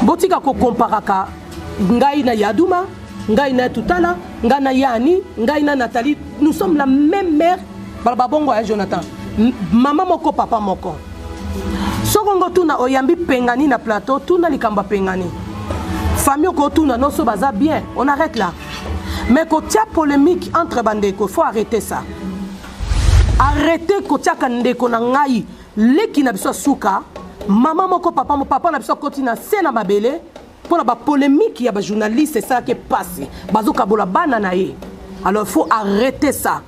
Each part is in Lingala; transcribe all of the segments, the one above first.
botika ko comparaka ngai na Yadouma, ngai na Tutala, ngai na Yani, ngai na Nathalie, nous sommes la même mère. Balababongo ya Jonathan. Maman moko papa moko. Sokongo tuna oyambi pengani na plateau, tuna likamba pengani. Famille ko tuna non so baza bien, on arrête là. Mais quand il y a polémique entre bandeko, il faut arrêter ça. Arrêtez quand il y a kandeko na ngai, leki na biso suka, maman moko papa na biso kotina sena mabele pour la polémique ya ba journaliste, c'est ça qui est passé. Bazoka bola banana ye. Alors il faut arrêter ça.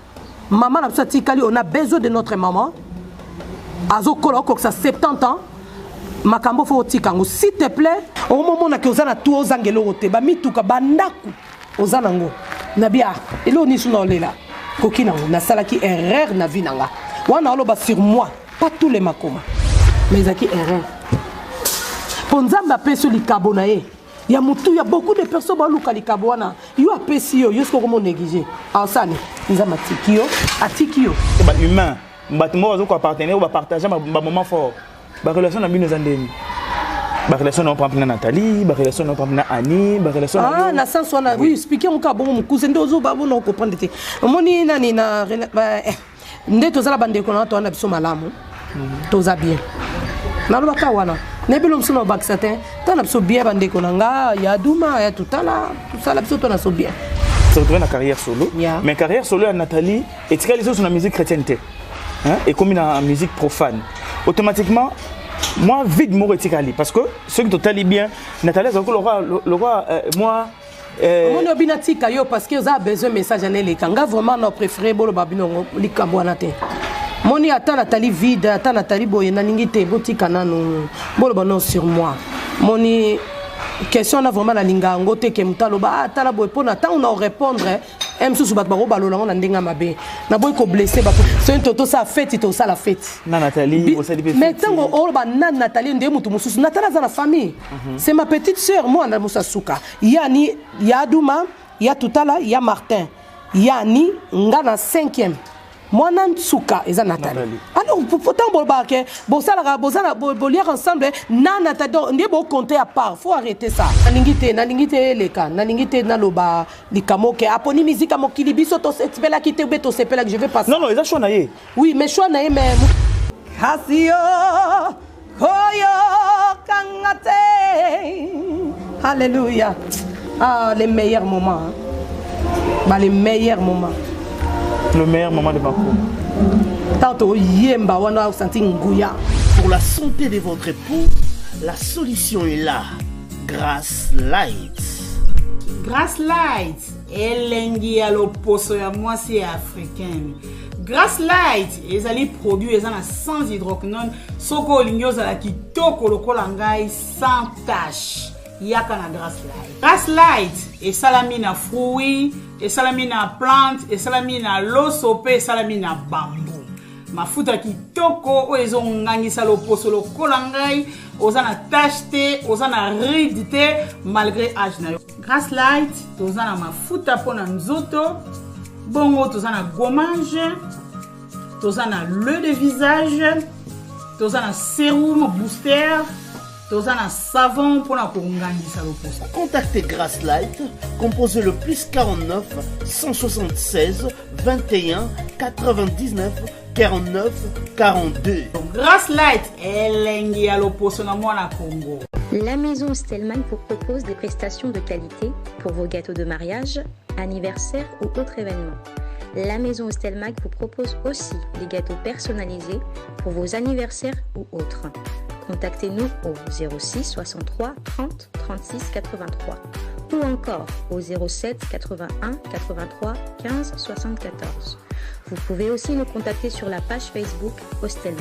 Maman na biso tikali, on a besoin de notre maman. Azo kolo ko ça 70 ans. Makambo fo tikango s'il te plaît, au moment na ke ozana tu ozangelo rote ba mituka bandaku ozanango. Nabia, elo ni suna olela. Kokina na salaki erreur na vie nanga. Wana oloba sur moi, pas tous les makoma. Mais zaki erreur. Ponzamba peso likabo na ye. Ya mutu ya beaucoup de personnes ba luka likabo wana. Yo apesi yo, yo sko komo négliger. Ansani, nzama tikio, atikio. C'est pas humain. Mbatimo wazo ko appartenir ou ba partager ba moment fort. Ba relation na bino zandeni. Ba relation na pampi na Nathalie, ba relation na pampi na Annie, ba relation na na sens wana oui, expliquer encore bon mon cousin ndozo ba bon comprendre te. Moni nani na nde tozala bande ko na to na biso malamu. Toza bien. Na lo baka wana. Ne belo msuno baksatin, ta na biso bien bande ko nga Yadouma ya Tutala, tout ça la biso to na so bien. Se retrouver na carrière solo. Mais carrière solo à Nathalie et tu réalises sur la musique chrétienne. Hein, et comme dans la musique profane. Automatiquement moi vide mon retikali parce que ceux qui totalement bien Nathalie le roi moi mon obinatika yo parce que vous avez besoin message en les kanga vraiment notre préféré bolo babino likambwana te moni ata Nathalie vide ata Nathalie boye na ningite botika nanu bolo bano sur moi moni question on a vraiment la linga ngote ke mutalo ba ata la boye pona ta on répondre M sous bat baro balo na ndenga mabe na boy ko blessé ba c'est toto ça fête to ça la fête na Nathalie vous savez mais tango o ba na Nathalie ndé mutu mususu Nathalie za la famille c'est ma petite sœur moi na musa suka yani Yadouma ya Tutala ya Martin yani nga na 5e moi na suka eza Nathalie alors faut tant bolba bon ça la bolier ensemble na Nathalie ndé bo compter à part faut arrêter ça na lingite leka na lingite na loba likamoke aponi musique amokili biso to sepela kite beto sepela que je vais passer non eza choix na ye oui mais choix na ye mais hasio koyo kangate alléluia les meilleurs moments les meilleurs moments le meilleur moment de ma vie. Pour la santé de votre époux, la solution est là. Grass Light. Grass Light, elengi alo poso ya mwasi africaine. Grass Light, ezali produit ezana sans hydroquinone, soko olingi ozala kitoko lokola ngai sans tache. Yaka na Grass Light. Grass Light, esalami na fruits, esalami na plante, esalami na losope, esalami na bambou. Mafuta kitoko o ezongangisa loposo lokola ngai, ozana tache te, ozana ride te malgré âge na yo. Grass Light, tozana mafuta pona nzoto, bongo tozana gommage, tozana le de visage, tozana sérum booster, tozana savon pona kongangisa loposo. Contactez Grass Light, composez le plus 49 176 21 99 49 42. Grass Light, elengi ya loposo na mwana Congo. La maison Stelman vous propose des prestations de qualité pour vos gâteaux de mariage, anniversaire ou autres événements. La maison Stelmag vous propose aussi des gâteaux personnalisés pour vos anniversaires ou autres. Contactez-nous au 06 63 30 36 83 ou encore au 07 81 83 15 74. Vous pouvez aussi nous contacter sur la page Facebook Hostelmac.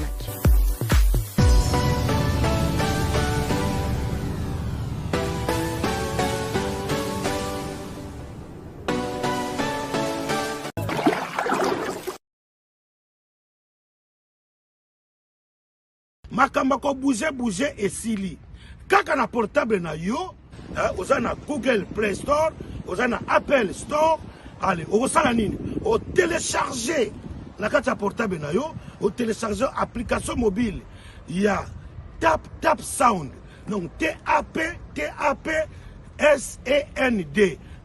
Makamba ko bouger et sili. Kaka na portable na yo, oza na Google Play Store, oza na Apple Store. Allez, o sala nini? O télécharger na kata portable na yo, o télécharger application mobile. Il y a Tap Sound. Donc TAP-SEND.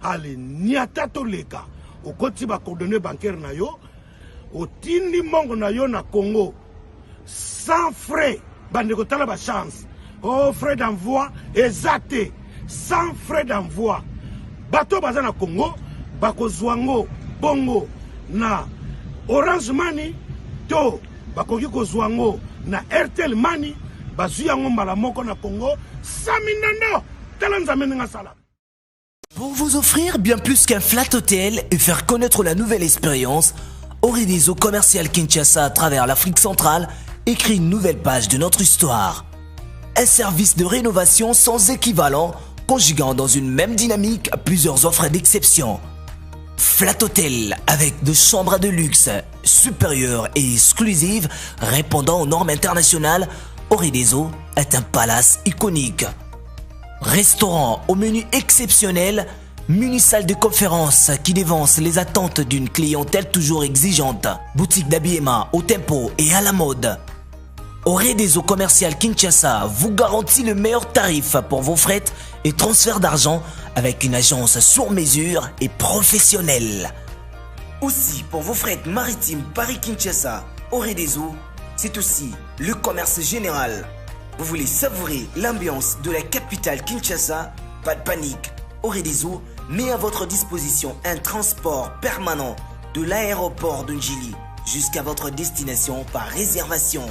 Allez, niata toleka. Au côté ba coordonnées bancaires na yo. Au tindi mongo na yo na Congo. Sans frais. Bandeko tala ba chance. Oh, frais d'envoi exacté. Sans frais d'envoi. Bato baza na Congo. Bako zwango. Bongo. Na Orange Money. To. Bakoki ko zwango. Na Airtel Money. Bazuyango malamoko na Congo. Saminando. Talanzamene nga salam. Pour vous offrir bien plus qu'un flat hôtel et faire connaître la nouvelle expérience, Oredezo Commercial Kinshasa à travers l'Afrique centrale écrit une nouvelle page de notre histoire. Un service de rénovation sans équivalent, conjuguant dans une même dynamique plusieurs offres d'exception. Flat hôtel avec de chambres de luxe, supérieures et exclusives, répondant aux normes internationales, Oredezo est un palace iconique. Restaurant au menu exceptionnel, mini-salle de conférence qui dévance les attentes d'une clientèle toujours exigeante, boutique d'habillement au tempo et à la mode. Oredezo Commercial Kinshasa vous garantit le meilleur tarif pour vos frais et transferts d'argent avec une agence sur mesure et professionnelle. Aussi pour vos frais maritimes Paris-Kinshasa, Oredezo, c'est aussi le commerce général. Vous voulez savourer l'ambiance de la capitale Kinshasa? Pas de panique. Oredezo met à votre disposition un transport permanent de l'aéroport de Njili jusqu'à votre destination par réservation.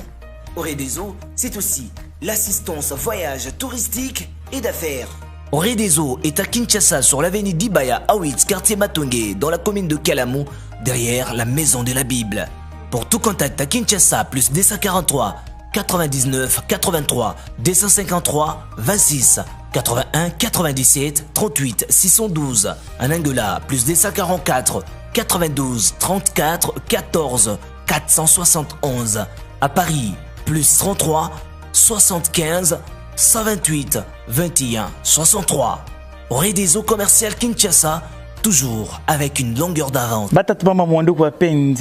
Oredezo, c'est aussi l'assistance voyage touristique et d'affaires. Oredezo est à Kinshasa sur l'avenue d'Ibaya Awitz, quartier Matongé, dans la commune de Kalamou, derrière la maison de la Bible. Pour tout contact à Kinshasa, plus 243 99 83 253 26 81 97 38 612. En Angola, plus 244 92 34 14 471. À Paris, plus 33 75 128 21 63. Oredezo Commercial Kinshasa, toujours avec une longueur d'avance.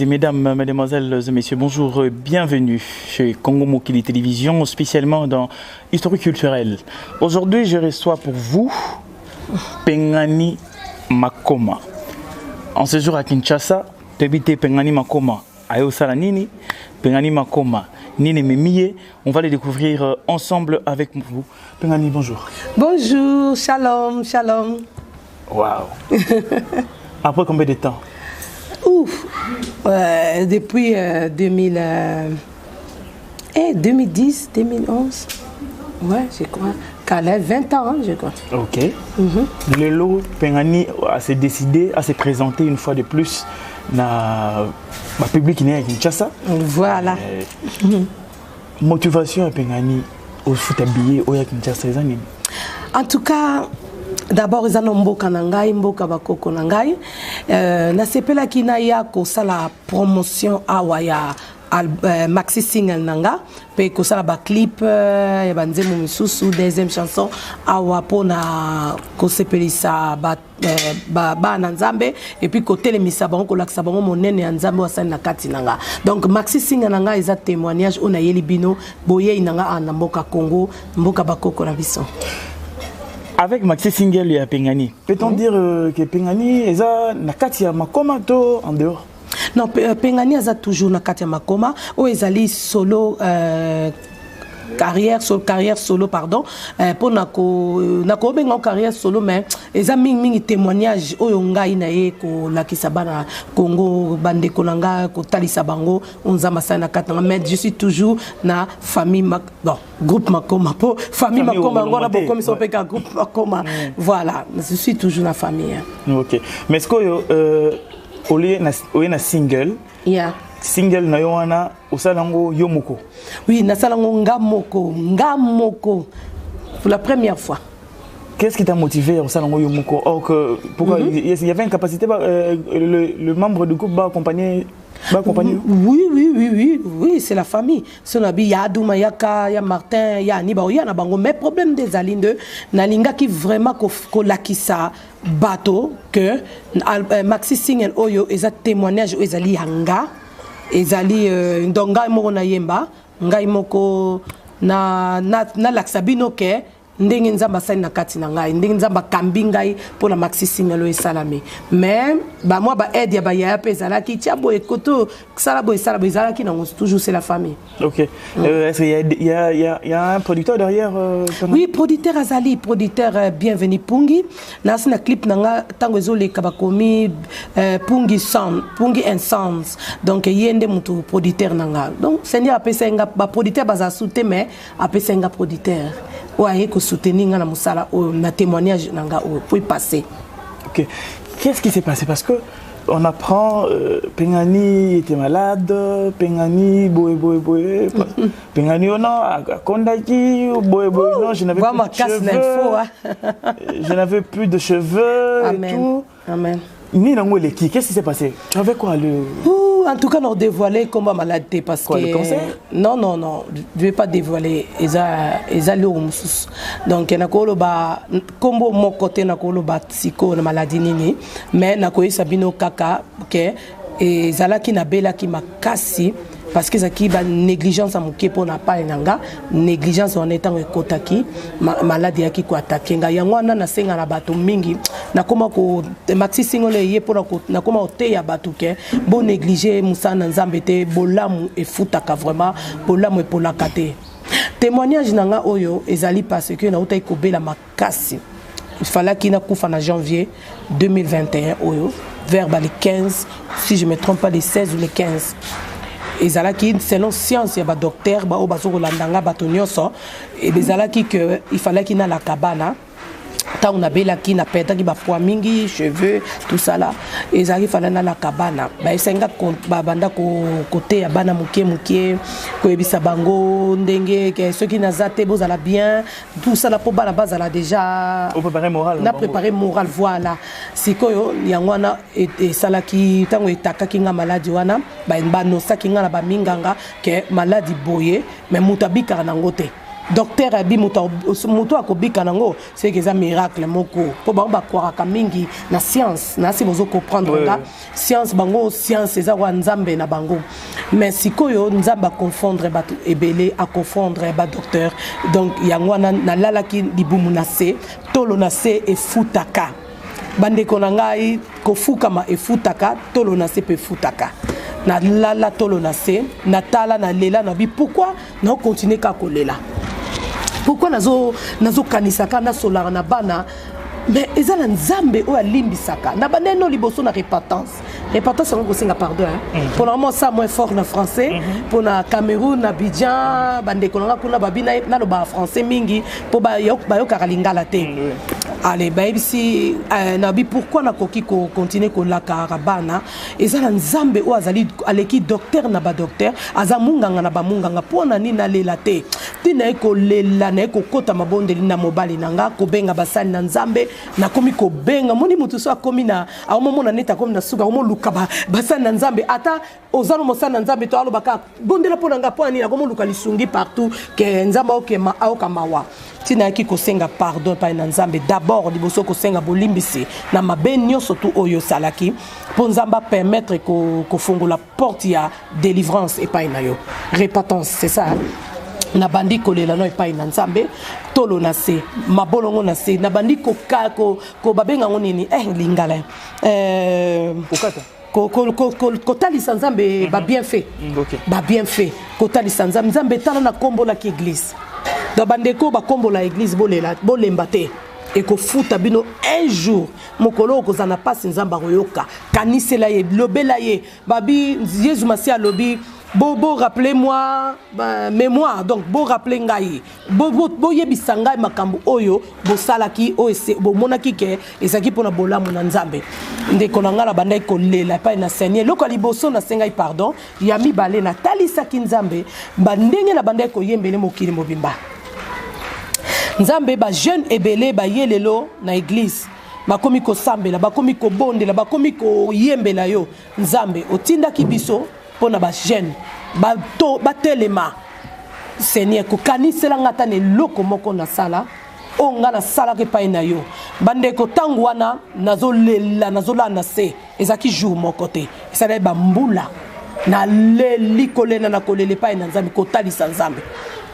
Mesdames, mesdemoiselles et messieurs, bonjour, bienvenue chez Congo Mokili Télévision, spécialement dans Histoire culturelle. Aujourd'hui, je reçois pour vous Pengani Makoma. En séjour à Kinshasa, t'habites Pengani Makoma. Ayo Salanini, Pengani Makoma, Nini Memiye. On va les découvrir ensemble avec vous. Pengani, bonjour. Bonjour, shalom, shalom. Waouh. Après combien de temps? Ouf. Depuis 2010, 2011. Ouais, je crois. Calais, 20 ans, je crois. Ok. Le lot, Pengani s'est décidé à se présenter une fois de plus dans le public qui est à Kinshasa. Voilà. Motivation à Pengani au foot habillé au Kinshasa. En tout cas, d'abord, ils ont mboka nangai, mboka bakoko nangai. Na sepela kina ya ko sala promotion awaya maxi single nanga pe ko sala ba clip ya banzemo misusu deuxième chanson awa pona ko sepelisa ba nzambe et puis ko telemisa bango ko lakisa bango monene ya nzambe wasani na kati nanga. Donc maxi single nanga eza témoignage ona yeli bino boye nanga na mboka Congo, mboka bakoko na biso. Avec Maxi Single et Pengani, peut-on dire que Pengani est na kati ya makoma to en dehors? Non, Pengani est toujours na kati ya makoma ou ezali solo carrière solo pardon pour nako benga carrière solo mais eza mingi témoignage oyo ngai na ye ko lakisa bana Congo bande konanga ko talisa bango onzama sana katanga mais je suis toujours na famille groupe makoma po famille makoma ngona po comme ça peka groupe makoma voilà je suis toujours na famille. OK, mais est-ce que au na single single na yoana osalango yomoko? Oui, nasalango ngamoko pour la première fois. Qu'est-ce qui t'a motivé au salango yomoko? Pourquoi il y avait une capacité le membre du groupe va accompagner Oui, c'est la famille. Il y a Adouma, il y a Martin, il y a Aniba, il y a Nabango. Mais problème des Alinde, Nalinga qui vraiment kolakisa bateau que Maxi Single Oyo est un témoignage ezali hanga ezali ndonga moko na yemba ngai moko na laksabino ke ndenge nzamba sali na kati na ngai ndenge nzamba kambi ngai pour la maxi singelo esalami mais ba moi ba aide ya ba ya pezala ki tia boye koto sala boye ezala ki nango toujours c'est la famille. OK. Est-ce qu'il y a un producteur derrière Oui, producteur Azali, producteur Bienvenue Pungi. Na sina clip nanga tango ezole kabakomi Pungi Sound, Pungi and Sounds. Donc yende mutu producteur nanga. Donc Seigneur apesa nga ba producteur baza soute mais apesa nga producteur. Ouais, ko soutenir nga na musala na témoignage nanga pour passer. OK. Qu'est-ce qui s'est passé parce que on apprend Pengani était malade, Pengani boé. Pengani on a Kondaki boé non, je n'avais plus de cheveux. Je n'avais plus de cheveux. Amen. Et tout. Amen. Qu'est-ce qui s'est passé? Tu avais quoi En tout cas, on dévoilé comment malade parce quoi, que le cancer? Non, je vais pas dévoiler. Donc na ko ba kombo mon côté na ko ba psycho na maladie nini, mais na ko sabino kaka que ezalaki na bela ki makasi parce que zaki ba négligence amuke pour na pas nanga négligence en étant ekotaki maladie yaki ko attaquer nga yango na senga na bato mingi na koma ko maxi singole ye pour na koma ote ya bato ke bon négliger musana nzambe te bolamu e futaka vraiment bolamu e polaka te témoignage nanga oyo ezali parce que na utai ko bela makasi il fallait qu'il na kufa na janvier 2021 oyo vers les 15 si je me trompe pas les 16 ou les 15. Ezalaki selon science ya ba docteur ba o bazo landanga batonyoso et bezalaki que il fallait qu'il na la cabana tant on a bela qui na peta ki ba poids mingi cheveux tout ça là ezalaki fallait na la cabana ba esenga ba banda ko côté ya bana mukie ko ebisa bango ndenge que ceux qui nazate bozala bien tout ça là pour bana bazala déjà au préparer moral na préparer moral voilà sikoyo yangwana et salaki tango etakaki nga maladie wana ba no sakinga na ba minganga que maladie boye mais mutabika na ngote docteur abi muto akobika nango c'est que ça miracle moko po ba croire ka mingi na science na si bozo comprendre nga science bango science eza wa nzambe na bango mais sikoyo nzamba confondre ba ebele a confondre ba docteur donc yangwana na lalaki libumu na se tolo na se e futaka bande konangai ko fukama e futaka tolo na se pe futaka na lala tolo na se na tala na lela na bi pourquoi na continuer ka kolela. Pourquoi nazo kanisaka na solar na bana mais ezala nzambe o alimbisaka na baneno liboso na repentance on ko singa pardon pour le moment ça moins fort na français pour na Cameroun na Abidjan bande kolanga kuna babina na lo ba français mingi pour ba yo karalingala te allez baby si na bi pourquoi na koki ko continuer ko la karabana ezala nzambe o azali aleki docteur na ba docteur azamunganga na ba munganga pona ni na lela te tina ko lela na ko kota mabondeli na mobali nanga ko benga basali na nzambe na komi ko benga moni mutu so akomi na a moment na neta komi na suka mo luka basali na nzambe ata ozalo mosali na nzambe to alobaka bondela pona nga pona ni na komo luka lisungi partout ke nzamba okema aokamawa tina ki ko senga pardon pa na nzambe d'abord liboso ko senga bolimbisi na mabenyo surtout oyo salaki pour nzamba permettre ko fongola porte ya délivrance et pa na yo repentance c'est ça na bandi kolela no epai na nzambe tolo na se mabolongo na se na bandi ko babenga ngonini lingala okata ko talisa nzambe ba bien fait ba bien fait ko talisa nzambe tala na kombo la église da bandeko ba kombo la église bolemba te et ko futa bino un jour mokolo ko zana passe nzamba royoka kanisela ye lobela ye babi Jésus Masia lobi Bo rappelez-moi mémoire donc bo rappelez ngai bo yebisa ngai makambo oyo bo salaki o bo monaki ke ezaki pona bolamu na nzambe ndeko na ngala bandai ko lela pa na Seigneur loko liboso na sengai pardon ya mibale na talisa ki nzambe bandenge na bandai ko yembele mokili mobimba nzambe ba jeune ebele ba yelelo na église bakomi ko sambela bakomi ko bondela bakomi ko yembela yo nzambe otindaki biso pona ba jeune ba telema Seigneur ko kanisela ngata ne loko moko na sala o ngala sala ke pa na yo bande ko tangwana nazolela nazola na se ezaki jour moko te esala ba mbula na leli kolena na kolele pa na nzambe ko talisa nzambe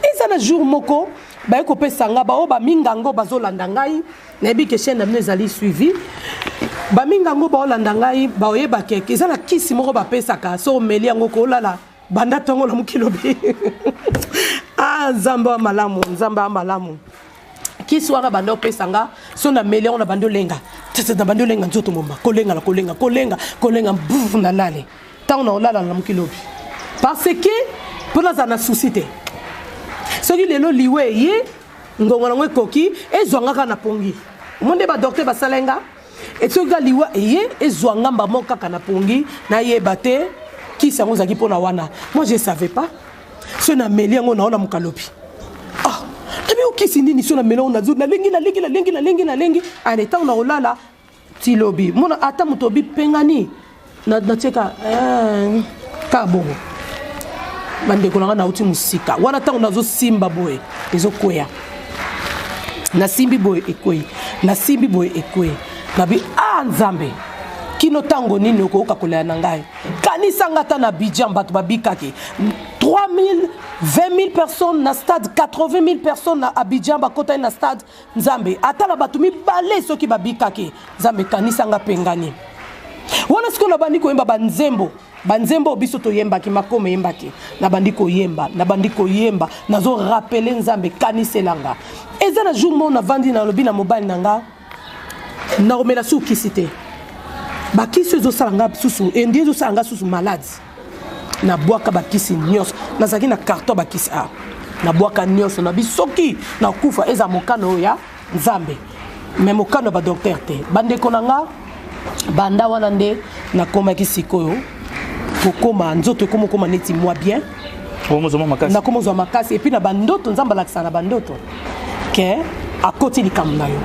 ezala jour moko ba ko pesa nga ba o ba mingango bazolanda ngai nayebi ke chaîne na ezali suivi ba mingango ba olanda ngai ba oyeba ke ezala kisi moko ba pesaka so meli yango ko lala banda tongo la mukilobi ah nzamba malamu kisi wana banda opesa nga so na meli na bando lenga tete na bando lenga nzoto momba kolenga bouf na lale tant na olala na mukilobi parce que pour la zana société ce qui lelo liwe ye ngongo na koki ezwanga na pongi monde ba docteur ba salenga et ce gars liwa ye ezwanga mba moka kana pongi na yebate qui sango zaki pona wana moi je savais pas ce na meli ngo na ona mukalobi ah tabi okisi nini so na meli ona zo na lengi en état na olala tilobi mona ata mutobi pengani na cheka kabongo bande kolanga na uti musika wana tango nazo simba boye ezokwea na simbi boye ekwe na simbi boye ekwe nabi nzambe kino tango nini okoka kolea na ngai kanisa ngata na Abidjan bato babikaki 3000 20 000 personnes na stade 80 000 personnes na Abidjan bakota na stade nzambe atala bato mibale soki babikaki nzambe kanisa nga pengani wana sikola bandi koyemba banzembo biso toyembaki makome yembaki na bandiko yemba nazo rappeler nzambe kaniselanga eza na jour mo na vandi na lobi na mobile nanga na omela su kisite bakisi zo salanga susu endie zo salanga susu malade na boaka bakisi nyos na zaki na carton bakisi na boaka nyos na bisoki na kufa eza mokano ya nzambe mais mokano ba docteur te bande konanga banda wana nde na koma kisikoyo kokoma nzoto koma neti moi bien na koma zo makasi et puis na bandoto nzamba lakisa na bandoto ke akoti likambo na yo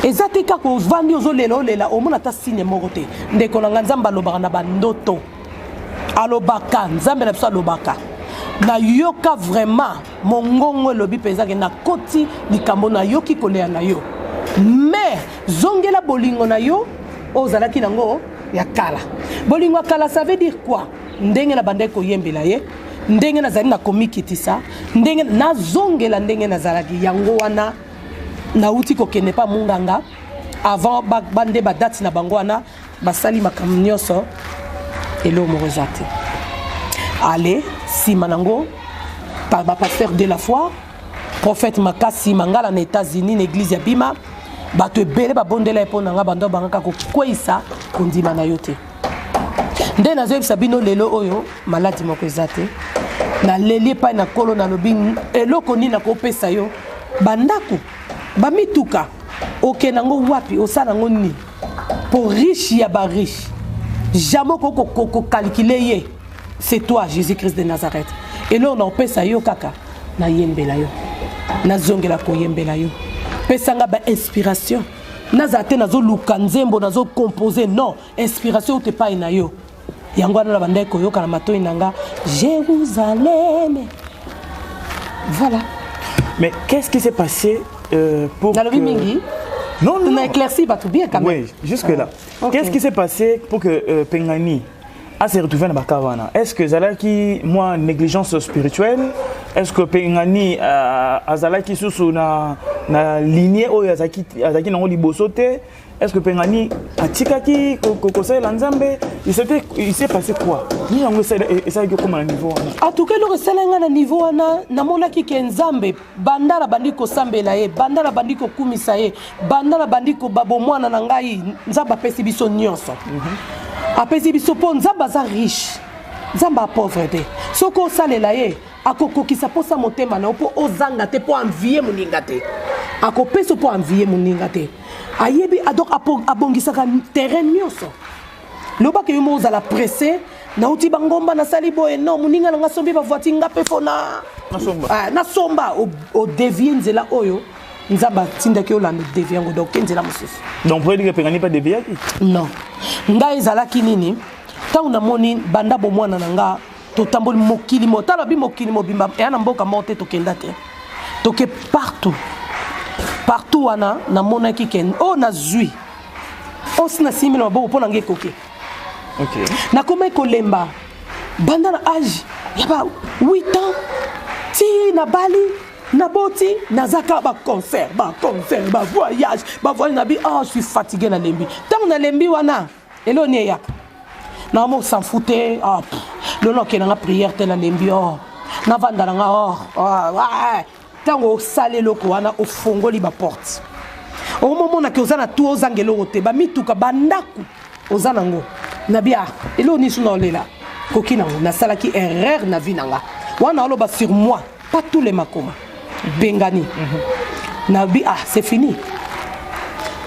ezate kako vandi ozolela omona ta signe moko te ndeko na nzamba alobaka na bandoto alobaka nzambe na biso alobaka na yoka vraiment mongongo elobi pezake na koti likambo na yoki koleya na yo mais zongela bolingo na yo ozalaki nango ya kala bolingo kala ça veut dire quoi ndenge na bande ko yembela ye ndenge na zali na komikitisa ndenge na zongela ndenge na zalaki yango wana na uti ko kene pa munganga avant bande ba date na bango wana basali makambo nyonso elo morozate allez simanango par pasteur de la foi prophète Makasi mangala na États-Unis l'église ya bima bato ebele babondela epona nga bando bangaka ko kwisa kondima na yote nde nazoyebisa bino lelo oyo maladi moko ezate na leli epai na kolo na lobi eloko nini nakopesa yo bandako bamituka okenango wapi osala ngo nini pour riche ya ba riche jamais ko calculer ye c'est toi Jésus-Christ de Nazareth et là on opesa yo kaka na yembela yo na zongela ko yembela yo pesanga ba inspiration nazate nazo luka nzembo nazo composer non inspiration te pa ina yo yango na banda ko yoka na matoi nanga Jérusalem voilà. Mais qu'est-ce qui s'est passé pour dans le mingi non on a éclairci pas tout bien quand même oui jusque là okay. Qu'est-ce qui s'est passé pour que Pengani a se retrouvé dans Bakawana? Est-ce que Zalaki moi négligence spirituelle? Est-ce que Pengani Azalaki sous na lignée ou Azaki nango libosote? Est-ce que Pengani atikaki kokosai lanzambe? Il s'est passé quoi? Ni yango ça que comment niveau en tout cas le selenga na niveau na mona ki kenzambe bandala bandiko sambela ye bandala bandiko kumisa ye bandala bandiko babo mwana na ngai nzamba pesi biso nyonso apesi biso po nzamba za riche nzamba pauvreté soko salela ye akokokisa posa motema na po ozanga te po envier moninga te akopesa po envier moninga te ayebi adok abongisaka terrain nyonso loba ke yo mozala pressé na uti bangomba na sali boye non moninga nga sombi ba voiture nga pe fona na somba o dévier nzela oyo nzamba tindaki olanda dévier ngo donc nzela mosusu donc pour dire que Pengani pas dévier non nga ezalaki nini tango na moni banda bo mwana nanga totamboli mokili motala bi mokili mobimba ya na mboka mote tokenda te toke partout wana na mona ki ken o na zui o sina simi na bo pona ngeko ke OK na koma ko lemba banda na âge ya ba 8 ans ti na bali Naboti, nazaka ba concert, ba voyage, nabi, oh, je suis fatigué na lembi. Tant na lembi wana, elo ni yak. Na mo s'en foutait, oh, le nom qui na prière te na lembi, oh, na vanda nga, oh, ouais. Tant au salé loko wana, au fongoli ba porte. Au moment na kozana tout aux angelo te, ba mituka bandaku, aux anango. Nabia, elo ni suno lela. Kokina, na salaki erreur na vinanga. Wana alo ba sur moi, pas tous les makoma. Bengani. Nabi, ah, c'est fini.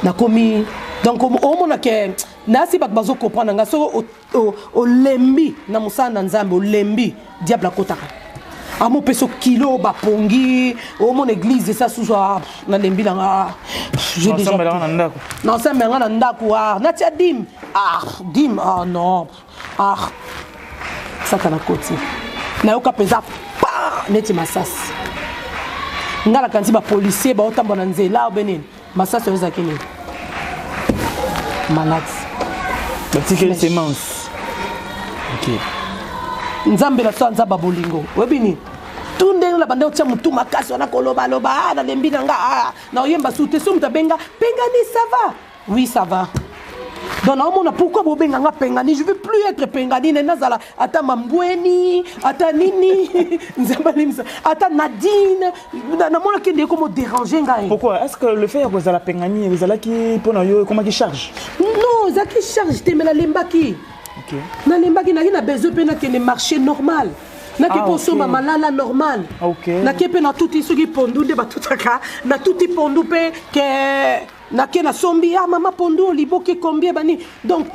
Nakomi. Donc, au moment que nasi bak bazo comprendre nga so o lembi na musana nzambe o lembi diable kotaka. Amo peso kilo ba pongi au mon église ça sous na lembi nga. Je déjà. Non, ça me nga na ndako ah, na tia dim. Ah, dim ah non. Ah. Ça kana koti. Na yoka pesa pa neti masas. Ngala kanti ba policier ba otambo na nzela obenini masasa yoza kini malade batikeli semence. OK. Nzambe la tsanza ba bolingo webini tunde la bande otia mutu makasi wana koloba loba na lembi nanga na oyemba sute sumta benga pengani ça va. Oui ça va. Donc on a pourquoi bobenga nga pengani, je veux plus être pengani nazala ata mambweni ata nini nzambalimsa ata Nadine na mona kende comme déranger nga. Pourquoi? Est-ce que le fait que vous la pengani vous allez qui pour yo comment qui charge? Non, ça qui charge te mais la lembaki. OK. Na lembaki na besoin pe na kende marché normal. Na ke poso mama lala normal. OK. Na ke pe na tuti soki pondu de batutaka na tuti pondu pe ke na ke na sombi ah mama pondu liboke combien bani donc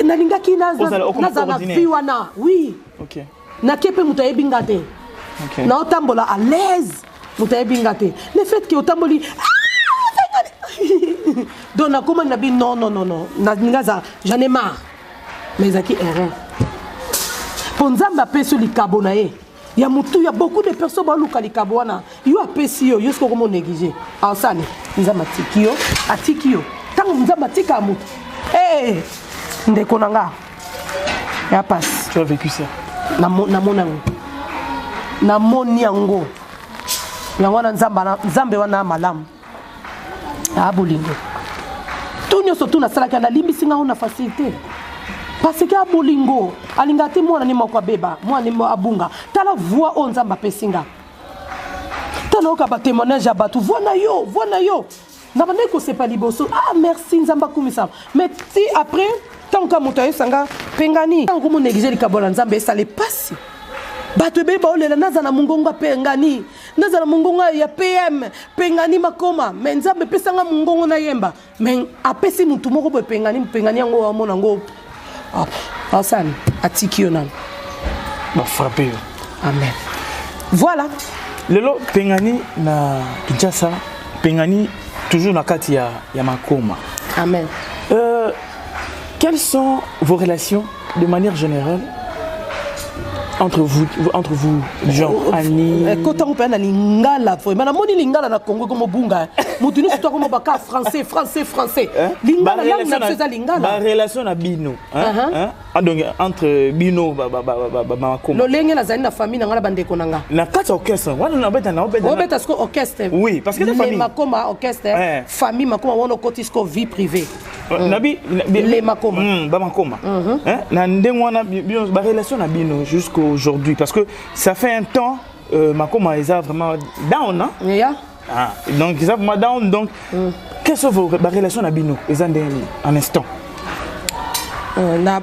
na lingaki na na viwana oui. OK. Na ke pe muta ebinga te. OK. Na otambola à l'aise muta ebinga te. Le fait que otamboli donc na comment na bi non na ngaza j'en ai marre. Mais zaki erreur. Ponzamba peso likabo na ye. Ya mutu ya beaucoup de personnes ba luka likabo wana. Yo apesi yo sko comme négliger. Ansani nzamba tikio atikio. Tango nzamba tika mutu. Eh ndeko nanga. Ya passe. Tu as vécu ça? Na monango. Na moni yango. Yango na nzambe wana malamu. Ah bolingo. Tunyo sotu na sala kana limbi singa ona facilité. Parce que abolingo alingati mwana ni moko beba mwana ni abunga tala voix on nzamba pesinga tala oka ba témoignage abatu voix na yo na bande ko c'est pas liboso ah merci nzamba kumisa mais si après tant que moto sanga pengani tant que mon négliger likabola nzamba ça les passe batu beba olela nazana mungonga pengani nazana mungonga ya PM pengani makoma mais nzamba pesanga mungongo na yemba mais apesi mutu moko bo pengani yango wa mona ngo ah, ça, atikio nan. Bah frappé. Amen. Voilà. Lelo pengani na Kinshasa, pengani toujours na kati ya makoma. Amen. Quelles sont vos relations de manière générale entre vous genre Annie? Quand on parle de lingala, vraiment, moni lingala na Congo comme bunga. Mutunu surtout comme baka français. Lingala là na faisait lingala. Ma relation na bino, hein? Donc entre bino makoma. Lo lenge na zani na famille na ngala bande konanga. Na kati orchestre, wana na beta na obeta. Obeta sko orchestre. Oui, parce que la famille makoma orchestre, famille makoma wono kotisko vie privée. Nabi les makoma. Ba makoma. Hein? Na ndengwana ba relation na bino jusqu'aujourd'hui parce que ça fait un temps makoma est vraiment down hein? Yeah. Ah, donc ils sont vraiment down donc quelles sont vos relations na bino en instant?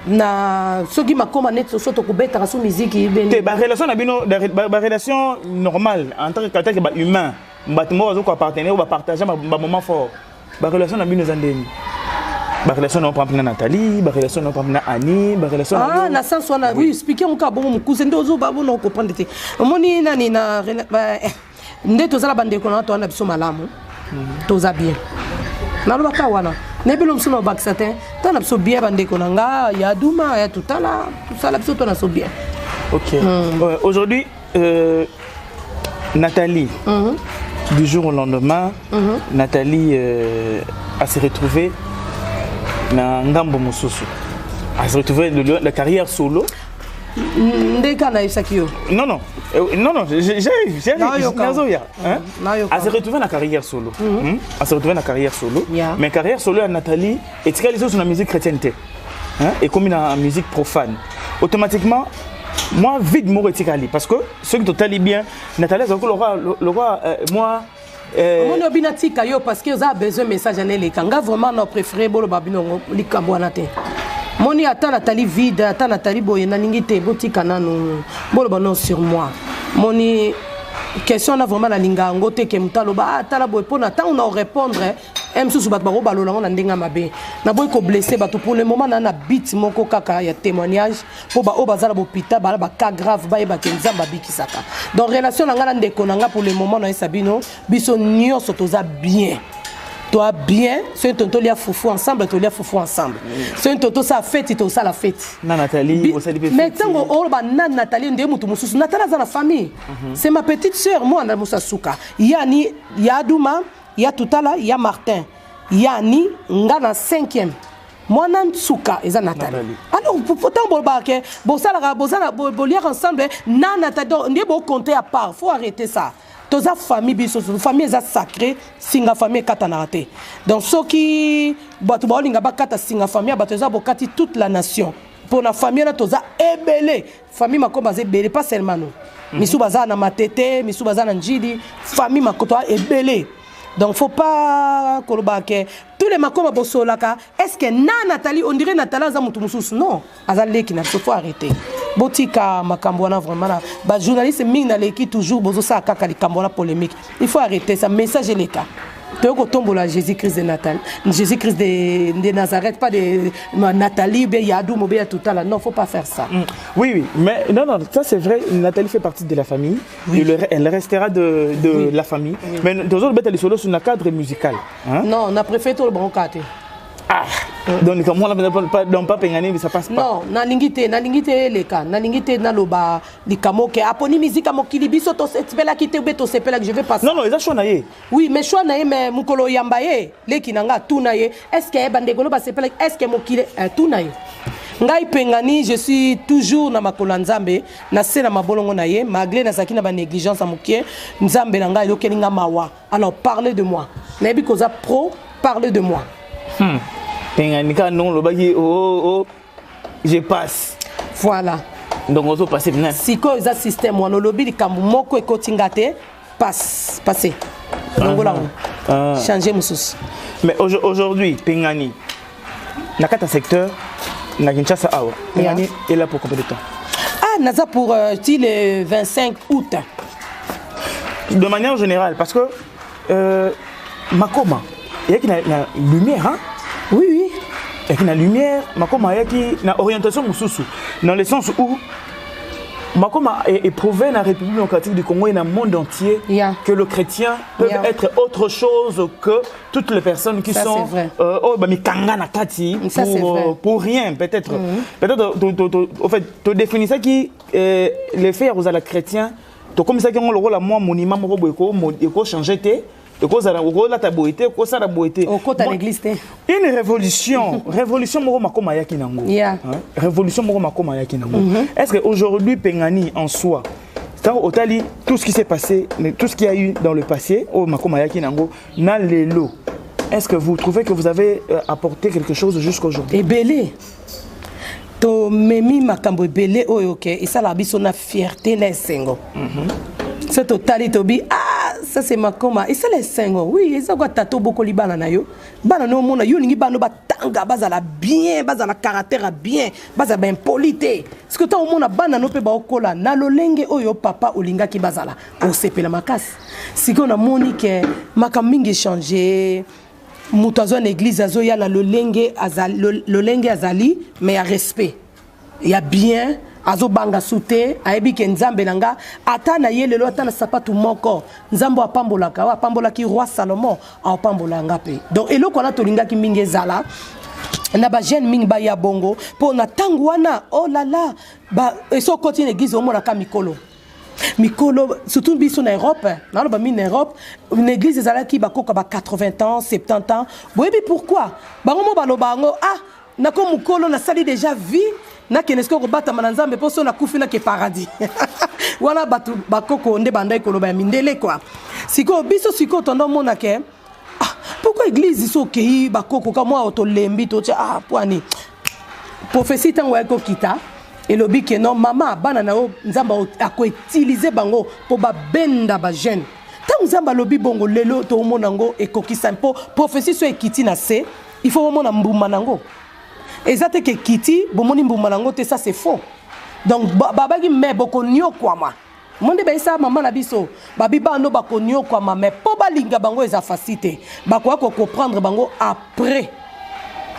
Na soki makoma net soto kubeta ka musique ben ba relation na bino ba relation normale en tant que ba humain batimo bazo ko appartenir ou ba partager ba moment fort ba relation na bino zandeni ba relation na par Nathalie ba relation na par Annie ba relation ah na sens wana oui expliquer mon ka bon mon cousin ndozo ba bon comprendre te moni nani na nde tozala bande ko na to na biso malamu toza bien na lo ka wana ne bilo msuno baksatin to na biso bien bande ko nga ya duma ya tutala la biso to na so bien. OK. Aujourd'hui Nathalie du jour au lendemain Nathalie a se retrouvé na ngambo mosusu a se retrouvé la carrière solo Ndeka na Isakio. Non, non. Non, non, j'arrive. À se retrouver dans la carrière solo. À se retrouver dans la carrière solo. Mais carrière solo à Nathalie, et tu as sur la musique chrétienté. Et comme dans la musique profane. Automatiquement, moi, vite, moi, je parce que ceux qui t'ont bien, Nathalie, le roi, moi. Mon obinati kayo parce que vous avez besoin de message en les kanga vraiment nos préférés bolo babino likabwanate. Moni ata Nathalie vide ata Nathalie boye na ningite botika nanu bolo bano sur moi. Moni question na vraiment la linga ngote ke mutalo ba ata la boye pona ta on a répondre em sous bat baro balo na ndenga mabe. Na boye ko blessé bato pour le moment na beat moko kaka ya témoignage pour ba o bazala bopita ba cas grave ba e ba kenzamba bikisaka. Donc relation na ngana ndeko na nga pour le moment na Sabino biso nyonso toza bien. Toi bien, c'est un tonton lia foufou ensemble, tu lia foufou ensemble. C'est un tonton ça fête, tu ça la fête. Na Nathalie, vous savez mais tant on ba na Nathalie ndé mutu mususu, Nathalie dans la famille. C'est ma petite sœur moi na Musasuka. Yani ya Douma, ya Tutala, ya Martin. Yani ngana 5e. Moi nan Tsuka eza Nathalie. Alors pourtant bon lire ensemble na Nathalie ndé bo compter à part, faut arrêter ça. Toza famille biso famille eza sacrée singa famille katanarate. Donc ceux qui batu ba linga ba kata singa famille ba toza bokati toute la nation. Pour la famille là toza ebele. Famille makomba ze belé pas seulement nous. Misu baza na matete, misu baza na njidi, famille makoto ebele. Donc faut pas kolobake tous les makomba bosolaka. Est-ce que na Nathalie on dirait Nathalie za mutu mususu non? Azali qui n'a faut arrêter. Botika makambona vraiment là ba journaliste ming na leki toujours bozo sa kaka likambona polémique. Il faut arrêter ça message les cas. Toko tombola Jésus-Christ de Nathalie, Jésus-Christ de Nazareth pas de Nathalie be Yadou mobé tout là. Non, faut pas faire ça. Oui oui, mais non non, ça c'est vrai, Nathalie fait partie de la famille. Oui. Elle restera de oui. La famille. Oui. Mais deux autres bêtes solo sur le cadre musical, hein? Non, on a préféré tout le bon côté. Ah, donc comme on n'a pas pengani mais ça passe pas. Non, na lingite les cas, na lingite na loba likamoke aponi musique amokili biso to sepela kite beto sepela que je vais passer. Non non, ils ont choisi. Oui, mais choisi mais mukolo yambaye leki nanga tunaye. Est-ce que bandegolo ba sepela est-ce que mokile tunaye? Ngai pengani je suis toujours na makolo nzambe na sena mabolongo na ye malgré na sakina ba négligence amokie nzambe na ngai yokelinga mawa. Alors parlez de moi. Na bi koza pro, parlez de moi. Penganika non le bagi oh je passe. Voilà. Donc on peut passer maintenant. Si quoi ça système on lobby likambu moko ekotingate passe passer. Donc voilà. Changer mususu. Mais aujourd'hui Pengani na kata secteur na Kinshasa awa. Pengani est là pour combien de temps? Ah naza pour le 25 août. De manière générale parce que Makoma il y a qui na lumière hein? Oui oui. Il y a qui na lumière, Makoma il y a qui na orientation mususu dans le sens où Makoma est prouvé dans la République démocratique du Congo et dans le monde entier que le chrétien peut être autre chose que toutes les personnes qui sont pour rien peut-être. Peut-être au fait tu définis ça qui les faire aux chrétiens, tu comme ça qui ont le rôle à moi monument ko changer une révolution, révolution Est-ce qu'aujourd'hui Pengani en soi, tout ce qui s'est passé, tout ce qu'il y a eu dans le passé, est-ce que vous trouvez que vous avez apporté quelque chose jusqu'à aujourd'hui? Et belé. To memi makambo belé oyoke, et ça la biso na fierté na sengo. C'est total tobi ça c'est Makoma et c'est les sengo oui ça quoi tato boko libana na yo bana no mona yo ningi bano batanga bazala bien bazala caractère bien bazala ben polité parce que tant mona bana no pe ba okola na lolenge oyo papa olinga ki bazala o sepela makasi siko na moni ke makamingi changer mutazo na église azo ya na lolenge azali mais il y a respect il y a bien azo banga sute ayebi ke nzambe nanga ata na ye lelo ata na sapatu moko nzambo apambolaka apambolaki roi Salomon apambolanga pe donc eloko na tolinga ki mingi ezala na ba jeune mingi ba ya bongo po na tangu wana oh là là ba eso continue église au mona ka mikolo surtout biso na Europe na ba mine Europe une église ezalaki ba koka ba 80 ans 70 ans boyebi pourquoi bango mo balobango ah nako mukolo na sali déjà vie na kenesko ko bata mananzambe poso na kufina ke paradis wana batu bakoko nde bandai koloba mindele quoi siko biso siko tondo mona ke pourquoi église iso kei bakoko ka moi to lembi to cha poani prophétie tango eko kita et lobi ke non mama bana na nzamba ako utiliser bango po ba benda ba jeune tango nzamba lobi bongo lelo to mona ngo ekokisa mpo prophétie so ekiti na se il faut mona mbuma nango ezate ke kiti bomoni mbuma nango te ça c'est faux donc babaki me boko nyo kwama monde ba isa mama na biso babi bando bako nyo kwama mais po balinga bango eza facilité bako ko comprendre bango après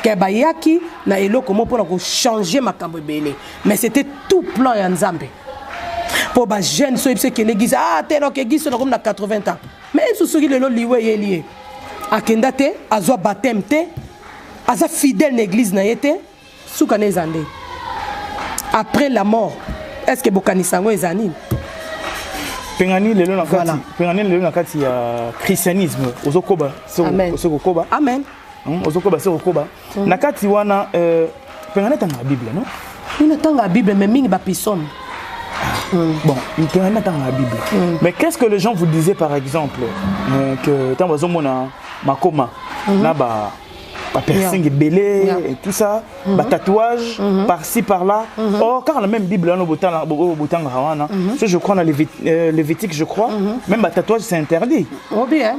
que bayaki na eloko mo pona ko changer makambo belé mais c'était tout plan ya nzambe pour ba jeune so ipse ke l'église teno ke église na comme na 80 ans mais susuri lelo liwe yelié akenda te azwa baptême te aza fidèle na église na yete suka ne zande après la mort est-ce que bokanisango ezani pengani lelo na kati pengani lelo na kati ya christianisme ozokoba ozokoba amen ozokoba ozokoba na kati wana pengani tanga bible non ina tanga bible mais mingi ba pison bon pengani tanga bible mais qu'est-ce que les gens vous disaient par exemple que tant bazomona makoma na ba piercing belé et tout ça tatouage par-ci par-là or car la même bible là botanga hawana je crois dans Lévitique je crois même tatouage c'est interdit oh bien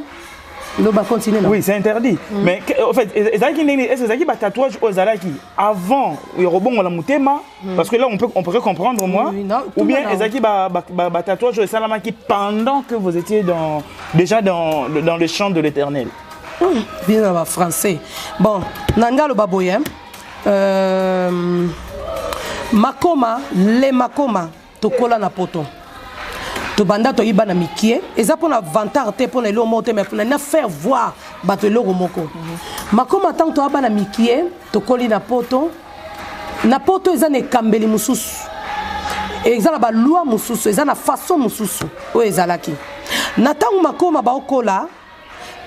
le ba continuer oui c'est interdit mais en fait est-ce que tatouage aux alaki avant il rebond la mutema parce que là on pourrait comprendre moi ou bien ezaki tatouage au salamaki pendant que vous étiez déjà dans le champ de l'Éternel. Bien en français. Bon, nanga lo baboye. Makoma, le makoma, tokola na poto. To banda to iba na mikie, eza pona vantar te pona lo monte mais pona na faire voir bato lo moko. Makoma tant to aba na mikie, tokoli na poto. Na poto eza ne kambeli mususu. Eza na ba loi mususu, eza na façon mususu o ezalaki. Na tangu makoma ba okola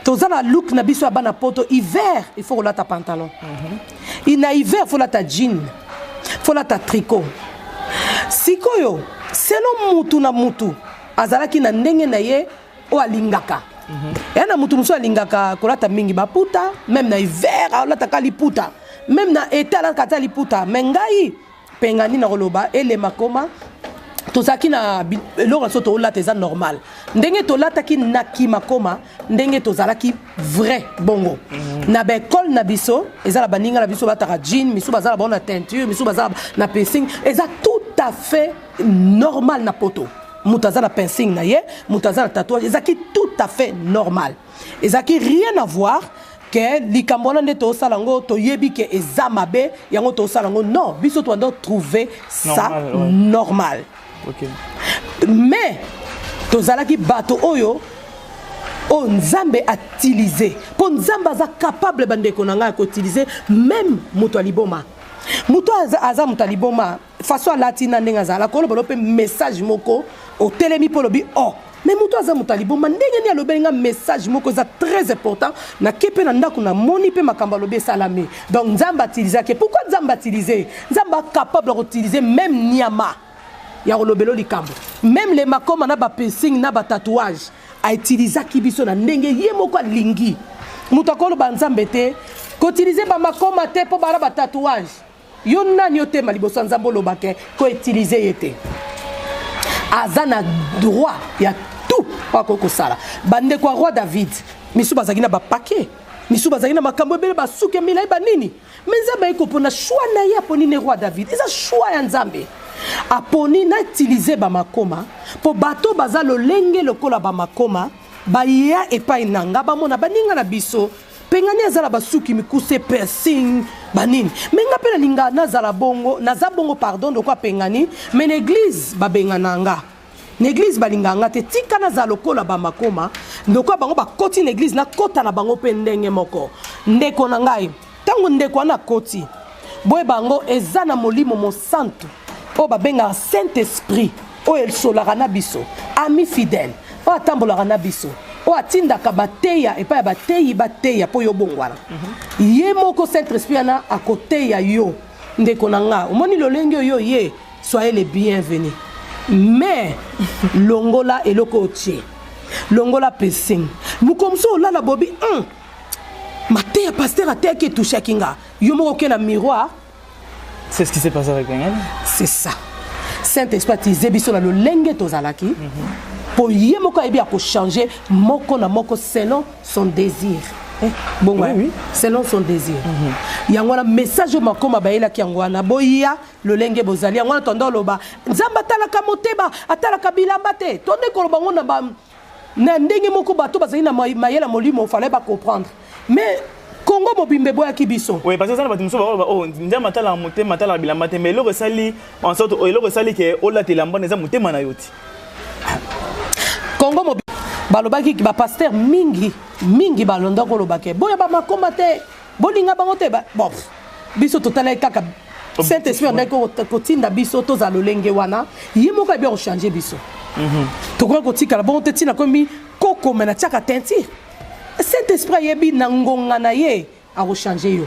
tozana look na biso abana poto hiver il faut la ta pantalon ina hiver faut la ta jean faut la ta tricot sikoyo selo mutu na mutu azalaki na ndenge na ye o alingaka na mutu muso alingaka kolata mingi baputa même na hiver alata kaliputa même na été la kata liputa mengai pengani na roloba ele makoma tozaki na eloko so to lata eza normal ndenge to lata ki nakima koma ndenge to zalaki vrai bongo na ba école na biso eza la baninga na biso bataka jean misu bazala bona teinture misu bazala na piercing eza tout à fait normal na poto mutaza na piercing na ye mutaza na tatouage ezaki tout à fait normal ezaki rien à voir que likambona nde to salango to yebi ke eza mabe yango to salango non biso to ndo trouver ça normal. Okay. Mais tozalaki bato oyo o nzambe utiliser pour nzamba za capable bandeko nanga ko utiliser même moto aliboma moto aza moto aliboma façon latina ndenga za la ko lo pe message moko o telemi po lobi oh mais moto aza moto aliboma ndenge ni alobenga message moko za très important na kepe na ndako na moni pe makamba lobi salami donc nzamba utiliser que pourquoi nzamba utiliser nzamba capable d'utiliser même niama ya rolobelo likambo même les makoma na ba piercing na ba tatouage a utiliser kibiso na ndenge ye moko lingi mutakolo banzambe te ko utiliser ba makoma te po bara ba tatouage yo nani yo te maliboso nzambo lobake ko utiliser yete azana droit ya tout pa ko sala bande kwa roi David misu bazaki na ba paquet misu bazaki na makambo bele ba suke milai ba nini mais nzambe iko pona choix na ya poni ne roi David eza choix ya nzambe aponi na utiliser ba makoma po bato baza lolenge lokola ba makoma ba ya epai nanga ba mona baninga na biso pengani azala basuki mikuse piercing banini menga pe na linga nazala bongo naza bongo pardon de quoi pengani mais l'église ba bengananga l'église balinganga te tika nazala lokola ba makoma ndoko bango ba koti l'église na kota na bango pe ndenge moko ndeko na ngai tango ndeko na koti boye bango eza na molimo mo santo o babenga Saint-Esprit o el solarana biso ami fidèle o atambolaka biso o atindaka bateya epa ya bateyi bateya po yo bongwana ye moko Saint-Esprit ana akoteya yo ndeko na nga omoni lolenge oyo ye soyez les bienvenus mais longola eloko otie longola pesing mukomso olala bobi maté ya pasteur até qui touché kinga yo moko ke na miroir. C'est ce qui s'est passé avec Bengan. C'est ça. Saint-Esprit zebiso na lolenge tozalaki pour ye moko ebi ko changer moko na moko selon son désir. Bon oui, oui. Selon son désir. Yangwana message makoma baela ki yangwana boya lolenge bozali yangwana tondo loba nzamba talaka moteba atalaka bilamba te tonde ko loba ngona ba na ndenge moko bato bazali na mayela molimo fallait pas comprendre mais Congo mobimbe boya kibiso. Oui parce que ça va tumuso ba oh nzamba talaka motema talaka bilamba te mais loko sali en sorte loko sali ke ola telamba nza motema na yoti. Congo mobimbe balobaki ba pasteur mingi balonda ko lobake boya ba makoma te bolinga bango te bon biso totala kaka Saint-Esprit on ko kotinda biso to za lolenge wana yimoka bien changer biso to ko kotika la bon tetina komi koko mena tiaka tenti Saint-Esprit yebi na ngonga na ye a changer yo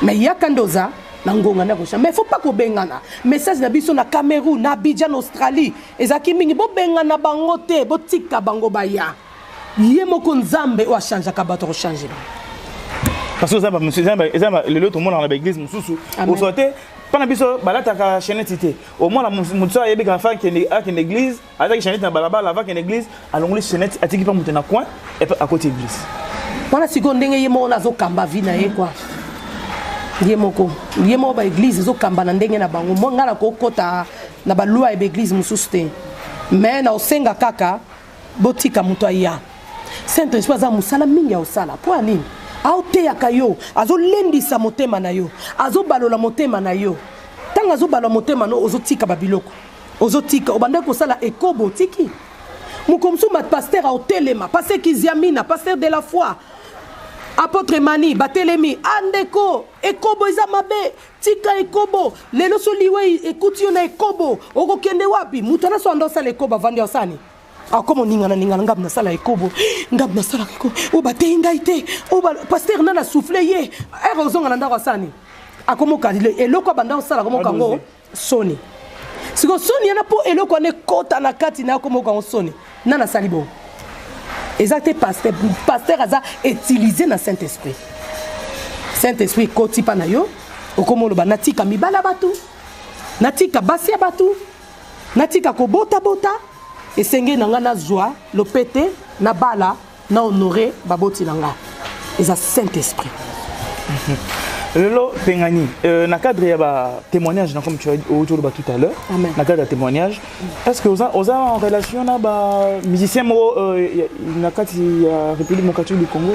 mais yakandoza na ngonga na ko changer mais faut pas ko bengana message na biso na Cameroun na Abidjan Australie ezaki mingi bo bengana bango te bo tika bango baya ye moko nzambe o changer ka bato ko changer parce que ça va monsieur Zamba le lot tout le monde dans l'église mususu au souhaiter pendant biso balata ka chaînette té au moins la mutusa yebi ka fa qui à une église avec chaînette na balaba la va qu'une église allons les chaînette atiki pa mutena coin et à côté église wana siko ndenge ye moko nazo kamba vina ye quoi ye moko ba église zo kamba na ndenge na bango mo ngala ko kota na ba loi e église mususu te mais na osenga kaka botika muto ya Saint-Esprit za musala mingi ya osala po anini aote ya kayo azo lendisa motema na yo azo balola motema na yo tanga azo balola motema no ozotika babiloko ozotika obanda ko sala ekobo tiki mukomsu mat pasteur a otelema pasteur Kiziamina pasteur de la foi apôtre Mani batelemi andeko ekobo iza mabe tika ekobo lelo soliwe ekuti yo na ekobo okokende wapi mutana so ando sala ekobo vandi osani akomo ningana ngab na sala ekobo ngab na sala ko o batei ngaite o pasteur nana souffler ye erozonga na ndako sani akomo kadile eloko banda osala komo kango soni siko soni yana po eloko ne kota na kati na komo kango soni nana salibo exact pasteur aza utilisé na Saint-Esprit koti pa na yo okomo lo banatika mibala batu natika basia batu natika ko bota esenge nanga na joie lopete na bala na honorer baboti nanga eza Saint-Esprit. Lelo Pengani na cadre ya ba témoignage comme tu as dit autour de tout à l'heure na cadre de témoignage est-ce que vous avez en relation na ba musicien mo na kati ya République démocratique du Congo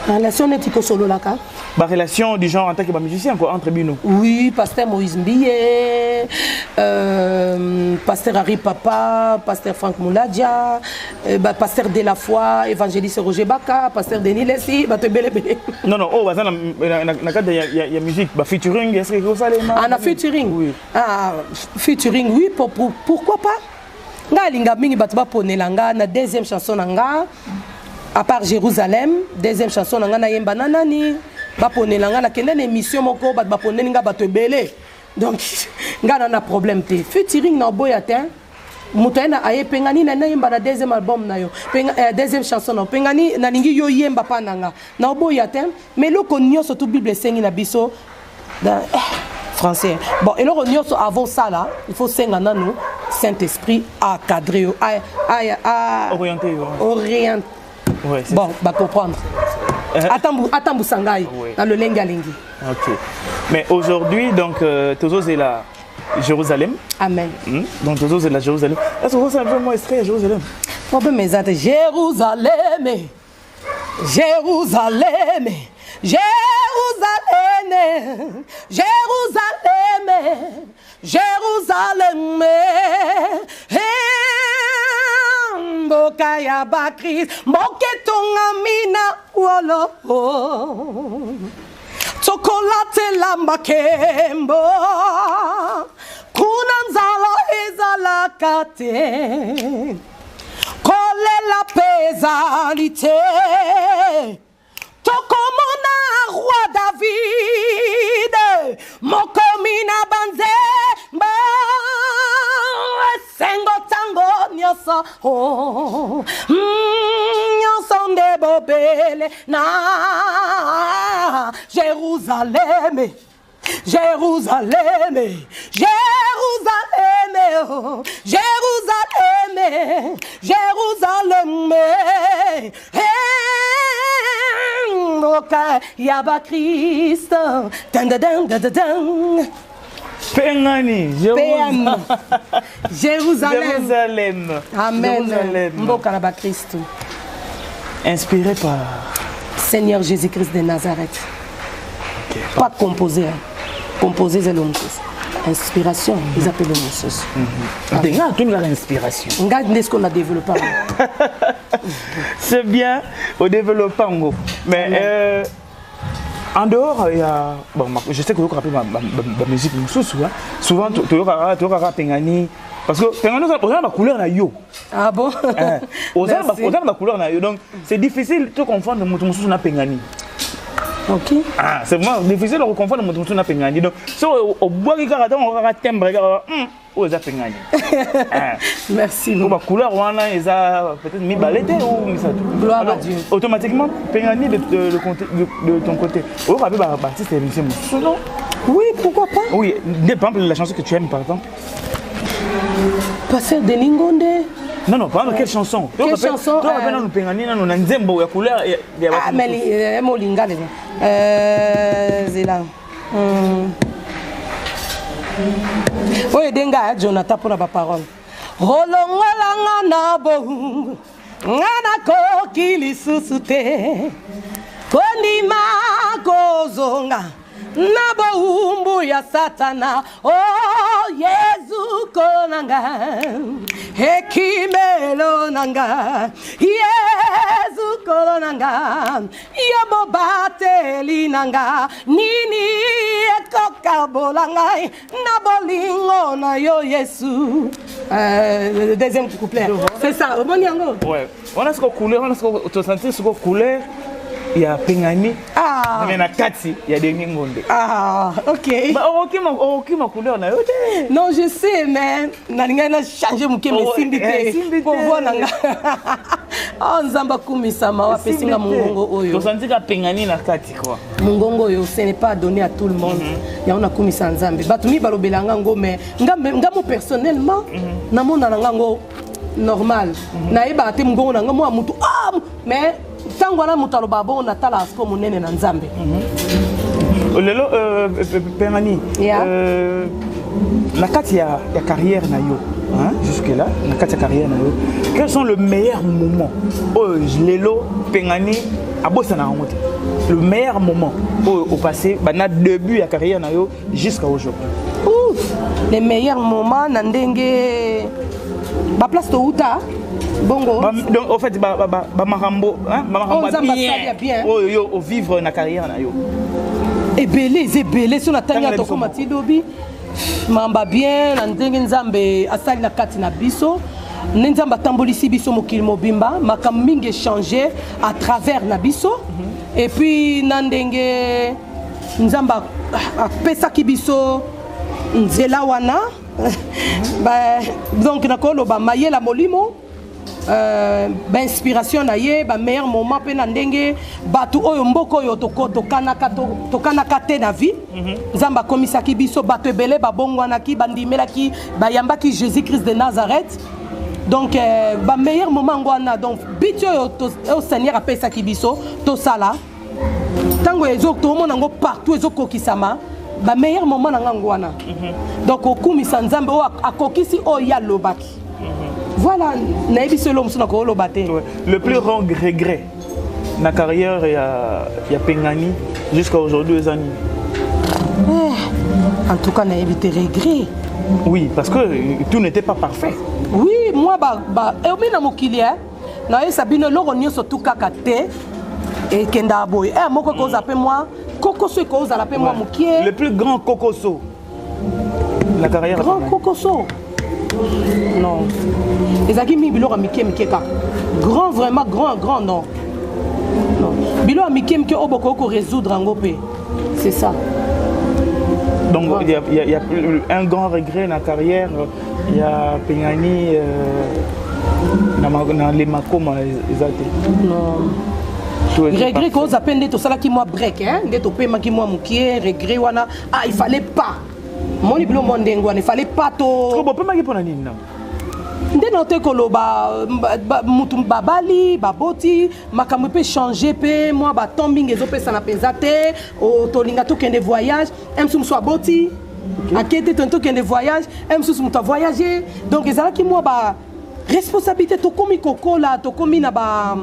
relation netiko solo laka ba relation du genre en tant que ba musicien quoi entre bino oui pasteur Moïse Mbiye pasteur Harry Papa pasteur Franck Mouladia pasteur de la foi évangéliste Roger Baka pasteur Denis Lessi batebele non oh baza na cadre ya musique ba featuring est-ce que ça les na featuring oui featuring oui pourquoi pas nga linga mingi batu ba ponelanga na deuxième chanson nanga à part Jérusalem deuxième chanson nanga na yemba nanani ba ponelanga na kende émission moko ba ponelinga batebele donc nga na problème te featuring na boya te mutana aye Pengani na yemba na deuxième album na yo deuxième chanson na Pengani na lingi yo yemba pananga na boya te mais loko nyonso tout bible sengi na biso dans français bon et loko nyonso avant ça là il faut senga nanu Saint-Esprit a cadré a orienté ouais, bon bah comprendre attends Sangai dans le lengalingi. OK. Mais aujourd'hui donc Tozo c'est la Jérusalem. Amen. Donc Tozo c'est la Jérusalem. Est-ce que c'est un peu moins extrait Jérusalem? Problème mais Jérusalem. Jérusalem. Jérusalem. Jérusalem. Jérusalem. Mbokaya bakris moketonga mina wolo chocolate lamba kembo kunanzala ezala kate kole la pesalité tokomona roi David moko mina banze sengo tango nyoso nyoso nde bobele na Jérusalem Jérusalem Jérusalem oh, Jérusalem Jérusalem Moka yaba Christ dan dan dan dan dan Pengani Jérusalem Amen Jérusalem. Mboka yaba Christ inspiré par Seigneur Jésus-Christ de Nazareth. Okay, pas composé, hein. Composé c'est l'homme. Inspiration, ils appellent l'homme. Inspiration. Regardez ce qu'on a développé. C'est bien au développement. Mais en dehors, il y a. Bon, je sais que vous rappelez ma musique, souvent, tu as Pengani. Parce que Pengani, on a ma couleur na yo. Ah bon? On a ma couleur na yo. Donc, c'est difficile de confondre mon na Pengani. Ok. Ah, c'est vraiment difficile de confondre mon na Pengani. Donc, si on boit les gars, on va timbre, on va Pengani. Merci. Pour ma couleur, on a peut-être mis balette ou mis ça. Gloire à Dieu. Automatiquement, Pengani de ton côté. On va rappeler Baptiste et Monsieur Moussou. Oui, pourquoi pas? Oui, par exemple, la chanson que tu aimes, par exemple. Passer de Ningonde. Non, par exemple, quelle chanson? Quelle chanson? Toi, on a Pengani, on a Nzembo, il y a couleur. Ah, mais il y a Molinga. C'est là. Oui, Denga, Jonathan pour la parole. Rolongolanga na bohungu, ngana kokili susute, kondima kozonga, na bohumbu ya satana, oh Yesu konanga, hekimelo nanga, Yesu konanga, yobobate linanga, nini ekokabolangai, na bolingo na yo Yesu. Le deuxième couplet. C'est ça, bon yango. Ouais. On a ce qu'on couleur, on a ce qu'on sentit, ce qu'on couleur. Il y a Pengani. Ah. Il y a Kati, il y a des Ningonde. Ah, ok. Ok, ma couleur là. Non, je sais, mais Nalinga a changé mon kémé Simbité. Pour voir Nanga. Oh, Nzamba Kumisama, wa pesinga Mungongo Oyo. Tu sens que Pengani na Kati quoi. Mungongo Oyo, ce n'est pas donné à tout le monde. Il y a on a Kumisa Nzambe. Batumi balobelanga ngo mais ngamo personnellement na mona ngo normal. Na eba te Mungongo na ngo mutu ah mais tango na mutu aloba bon na tala asko munene na Nzambe. Lelo Pengani. La Kati ya carrière na yo. Hein, jusque là, na Kati ya carrière na yo. Quels sont les meilleurs moments? Oh, Lelo Pengani abosa na ngote. Le meilleur moment au passé, na début de la carrière jusqu'à aujourd'hui. Les meilleurs moments, Nandenge, ma place de Outa, Bongo. Donc, en fait, Marambo, bien. Au vivre la carrière. Et belé, sur la tania de Komati Dobi, Mamba bien, Nandenge Nzambe, Asali na Kati na Biso. Nzamba tambolisi biso mokili mobimba makammingi changé à travers Nabiso et puis nandenge Nzamba pesa kibiso nzela wana donc nakolo ba mayela molimo ba inspiration na ye ba meilleur moment pe nandenge batu oyo mboko oyo tokanaka te na vie Nzamba komisaki biso batu ebele babongwanaki bandimelaki bayambaki Jésus-Christ de Nazareth. Donc, le meilleur moment, donc, au Seigneur a payé sa kibiso, tout ça là. Tant que tout le monde partout, le meilleur moment, donc, au coup, Nzambe a kokisi o ya lobaki. Voilà, le plus grand regret dans la carrière, il y a Pengani jusqu'à aujourd'hui, les années. En tout cas, il y a évité regret. Oui, parce que tout n'était pas parfait. Oui, moi, na mokili na sabino loro nyoso tout kakate et kenda boy. Moko ko zape moi, kokoso ko za lape moi mokie. Le plus grand kokoso. La carrière. Grand kokoso. Non. Ezaki mi biloko mikie ka. Grand vraiment grand non. Non. Biloko mikie oboko ko résoudre ngopé. C'est ça. Donc il y a un grand regret dans la carrière. Il y a Pengani dans les Makoma. Non. Regret qu'on appelle tout ça qui moi break hein, de to paiement qui moi moukier regret wana ah il fallait pas. Mon liblo mondengo il fallait pas to. Ko bo paiement qui pour nani non. Ndé noté que lo ba mutum babali baboti makambo peut changer pe moi ba tombing ezo pe sana pezate o to linga to kende voyage em sum so boti akete tonto kende voyage em sum to voyager donc ezala ki moi ba responsabilité to komi kokola to komi na ba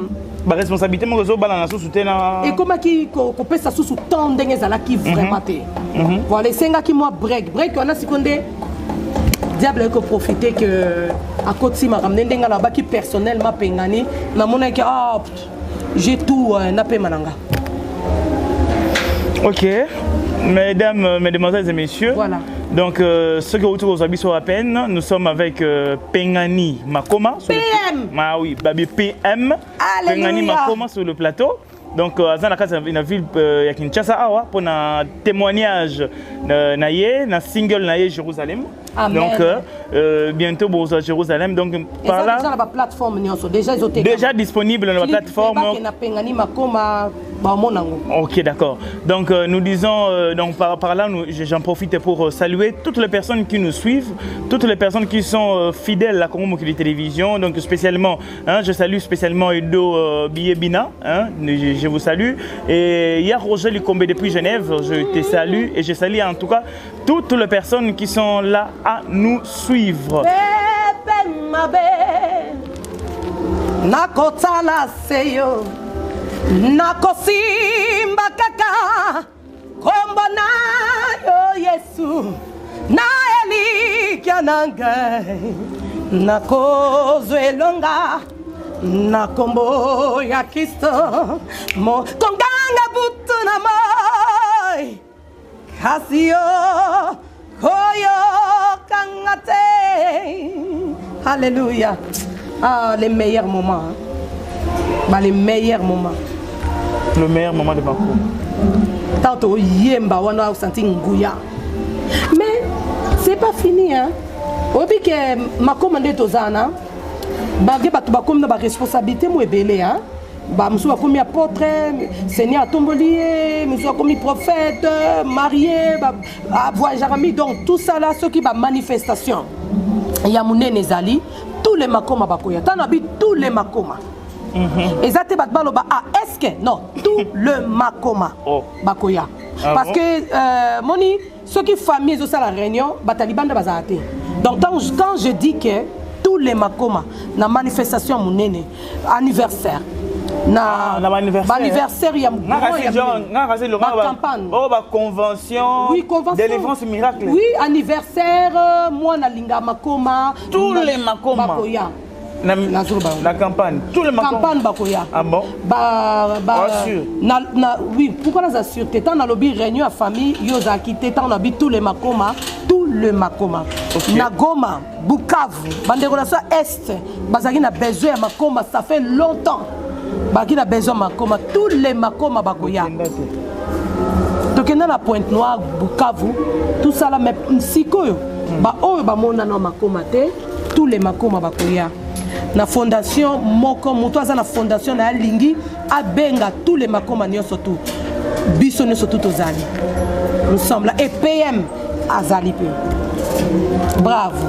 responsabilité mon réseau balana sous soutena et comment qui ko pesa sous temps ndenge ezala ki vraiment te voilà senga ki moi break on a seconde diable que profiter que à côté ma ramener ndenge là bas qui personnellement pengani na mona que ah j'ai tout na pe mananga. OK. Mesdames, mesdemoiselles et messieurs. Voilà. Donc, ceux qui ont autour aux sur à peine, nous sommes avec Pengani Makoma. PM. Ah oui, Babi PM. Alléluia. Pengani Makoma sur le plateau. Donc, à la ville de Kinshasa, pour un témoignage na single naye Jérusalem. Amen. Donc, bientôt pour Jérusalem. Donc, par là. Déjà la plateforme déjà disponible dans la plateforme. Ok, d'accord. Donc, nous disons, donc par là, j'en profite pour saluer toutes les personnes qui nous suivent, toutes les personnes qui sont fidèles à la Congo Mokili Télévision. Donc, spécialement, hein, je salue spécialement Edo Biebina. Hein, je vous salue. Et il y a Roger Likombe depuis Genève. Je te salue. Et je salue en tout cas toutes les personnes qui sont là à nous suivre. Nakosimba kaka kombo na yo Yesu na elikia nangai nakozwelonga na kombo ya Kristo mo konganga butu na moi kasio koyo kangate. Alléluia. Ah, les meilleurs moments. Bah, les meilleurs moments. Le meilleur moment de Makoma. Tantôt yemba wana senti nguya. Mais c'est pas fini hein. Obi que Makoma ndetozana. Bagé batu bakom na ba responsabilité mo ebele hein. Ba musu bakomi apôtre, Seigneur tombolier, musu bakomi prophète, marié, ba voyager ami donc tout ça là ce qui va manifestation. Ya munene zali tous les Makoma bakoya. Tanabi tous les Makoma. Exactement, est-ce que non, tout le Makoma Bakoya. Parce que moni, ceux qui famille ont la réunion, Taliban de Bazate. Donc quand je dis que tous les Makoma, la manifestation monene, anniversaire, anniversaire, il y a campagne, convention, oui, convention, délivrance miracle. Oui, anniversaire, moi na linga Makoma, tous les Makoma. Bakoya. La campagne, tout le Makoma. Campagne Bakoya. Ah bon? Oui, pourquoi la sûreté? Tant dans lobby réunion à famille, yoza quitté, tant dans tous les Makoma, tout le Makoma. Nagoma, Bukavu, bande relation Est, Bazaki n'a besoin de Makoma, ça fait longtemps. Bazaki n'a besoin de Makoma, tous les Makoma Bakoya. Donc dans la Pointe Noire, Bukavu, tout ça là, mais si quoi? Bah oh, bah mon anon Makoma te, tous les Makoma Bakoya. La fondation moko mutoza na fondation na lingi abenga tous les Makoma nyo surtout biso ne surtout ozali nous sommes là et PM azali pe bravo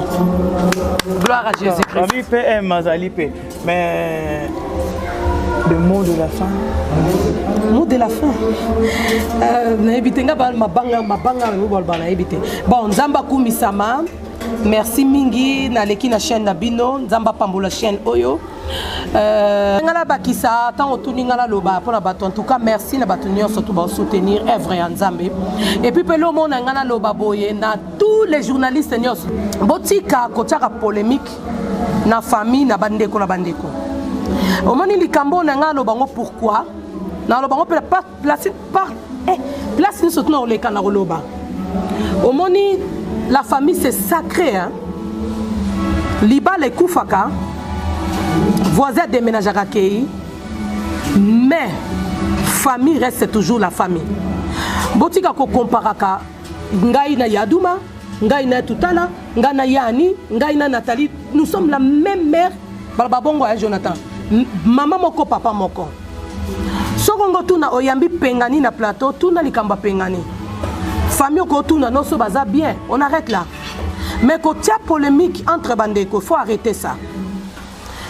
gloire à Jésus Christ. Oui, PM azali pe mais le mot de la fin. Mot de la fin. Na ebitenga ba mabanga na ebite. Bon nzamba kumisama. Merci mingi na leki na chaîne na bino nzamba pambola chaîne oyo ngala bakisa tant otuni ngala loba pour la bato en tout cas merci na bato nyonso surtout ba soutenir œuvre ya nzambe et puis pelo mona ngala loba boye na tous les journalistes nyonso botika kotiaka polémique na famille na bandeko omoni likambo na ngala loba ngo pourquoi na loba ngo pas place ni surtout na oleka na loba omoni. La famille c'est sacré hein. Liba les Koufaka, voisin déménage à Kei, mais famille reste toujours la famille. Botika ko comparaka ngai na Yadouma, ngai na Tutala, ngai na Yani, ngai na Nathalie, nous sommes la même mère. Balababongo ya Jonathan. Maman moko, papa moko. Sokongo tuna oyambi pengani na plateau, tuna likamba pengani. Famille ko tuna no so baza bien, on arrête là. Mais quand il y a polémique entre bandeko, faut arrêter ça.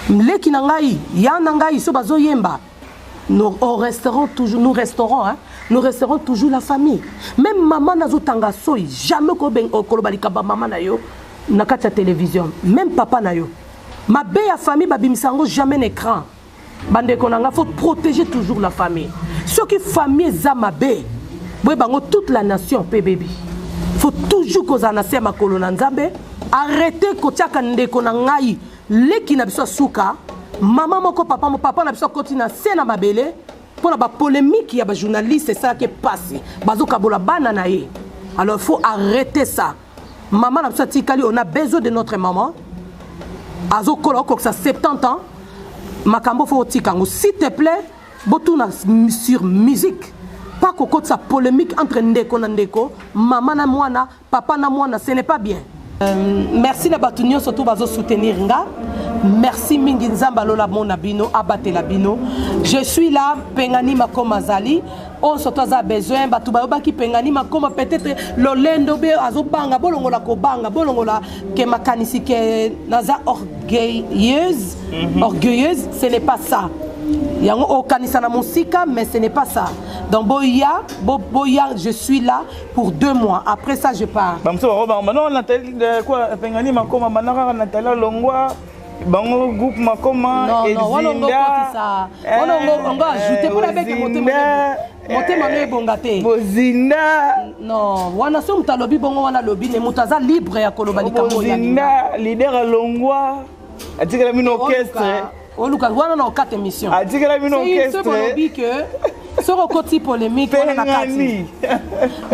Leki nangai, ya nangai so bazo yemba. Nous resterons toujours la famille. Même maman nazo tanga soy, jamais ko ben kolobalika ba maman na yo na kati télévision, même papa na yo. Ma belle famille babimisango jamais l'écran. Bande konanga faut protéger toujours la famille. Ceux qui famille za ma belle, bango toute la nation bébé. Faut toujours que za nation ma kolona nzambe, arrêter kotiaka ndeko na ngai, leki na biso suka, maman moko papa na biso kotina sena mabele pour la polémique ya ba journaliste, c'est ça qui est passé. Bazoka bola bana na ye. Alors il faut arrêter ça. Maman na biso tikali, on a besoin de notre maman. Azo kolo ko ça 70 ans. Makambo faut tikango s'il te plaît, botuna sur musique. Pas que sa polémique entre ndeko na ndeko, maman na mwana, papa na mwana, ce n'est pas bien. Merci la batunyo surtout bazo soutenir nga. Merci mingi nzamba lola mona bino abate la bino. Je suis là pengani makoma zali. On surtout a besoin batu bayoba ki pengani makoma peut-être lolendo be azo banga bolongola ko banga bolongola ke makanisi ke naza orgueilleuse. Orgueilleuse, ce n'est pas ça. Yango okanisa na musika mais ce n'est pas ça. Donc boya, je suis là pour 2 mois. Après ça je pars. Maintenant Nathalie quoi pengani makoma manara Nathalie Longwa. Bango groupe makoma non ça on va ajouter pour la bec monter mané bongate bozinda non wana so mutalobi bongo wana lobi ne mutaza libre ya kolobani kambo bozinda leader Longwa atikala mino orchestre oluka wana na 4 émissions atikala mino orchestre c'est lobi que ce côté polémique on a kati.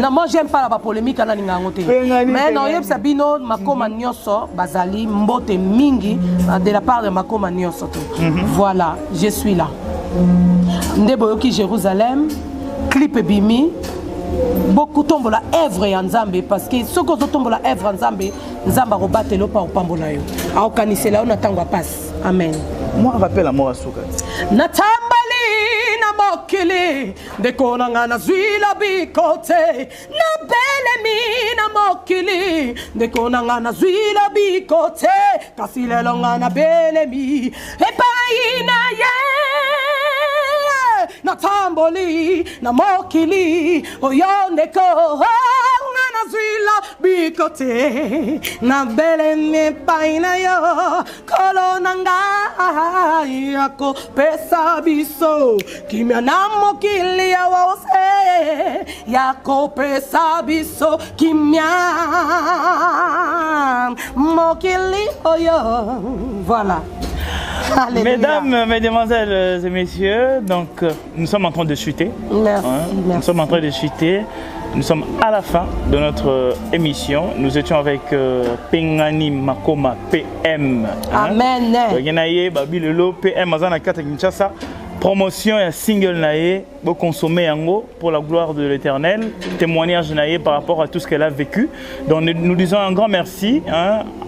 Non moi j'aime pas la polémique ana ningangote. Mais non yeb sabino makoma nyoso bazali mbote mingi de la part de makoma nyoso. Voilà, je suis là. Ndeboyoki Jérusalem, clip bimi. Beaucoup tombent la œuvre en Nzambe parce que ceux qui tombent la œuvre en Nzambe, Nzamba robate lo pa opambola yo. A okanisela on attend passe. Amen. Moi rappelle à moi asuka. Natambali na mokili ndeko nanga na zwila bikote na belemi na mokili ndeko nanga na zwila bikote kasi lelo nga na belemi epai na ye natamboli na mokili oyondeko na zwila bikote na belemi epai na yo kolonanga yako pesa biso kimya na mokili ya wose yako pesa biso kimya mokili oyo. Voilà. Alléluia. Mesdames, mesdemoiselles et messieurs, donc nous sommes en train de chuter. Merci, merci. Nous sommes en train de chuter. Nous sommes à la fin de notre émission. Nous étions avec Pengani Makoma PM. Amen. Babilelo PM Azana 4 Kinshasa. Promotion et single naé, pour consommer yango pour la gloire de l'Éternel. Témoignage naé par rapport à tout ce qu'elle a vécu. Donc nous disons un grand merci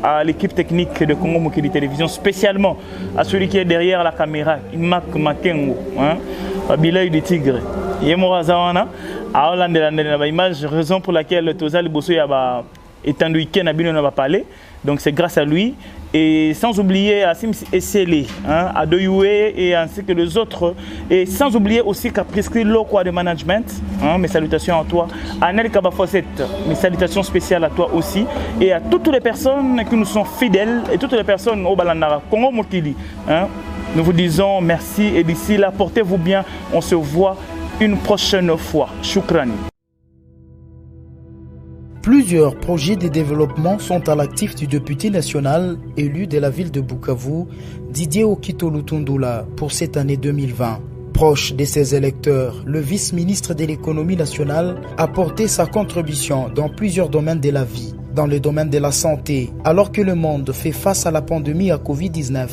à l'équipe technique de Congo Mokili Télévision, spécialement à celui qui est derrière la caméra, Imak Makengo, Babilay du Tigre. Yemora Zawana, à Hollande la image, raison pour laquelle Tozali Bosso étant le week-end à Bino n'a pas parlé. Donc c'est grâce à lui. Et sans oublier Assim Essele, à Doyoué et ainsi que les autres. Et sans oublier aussi Caprice Loco de management. Mes salutations à toi. Anel Kabafosette, mes salutations spéciales à toi aussi. Et à toutes les personnes qui nous sont fidèles et toutes les personnes au Balandara, Congo Mokili. Nous vous disons merci et d'ici là, portez-vous bien. On se voit une prochaine fois. Shukrani. Plusieurs projets de développement sont à l'actif du député national élu de la ville de Bukavu, Didier Okito Lutundula, pour cette année 2020. Proche de ses électeurs, le vice-ministre de l'économie nationale a porté sa contribution dans plusieurs domaines de la vie. Dans le domaine de la santé, alors que le monde fait face à la pandémie à Covid-19,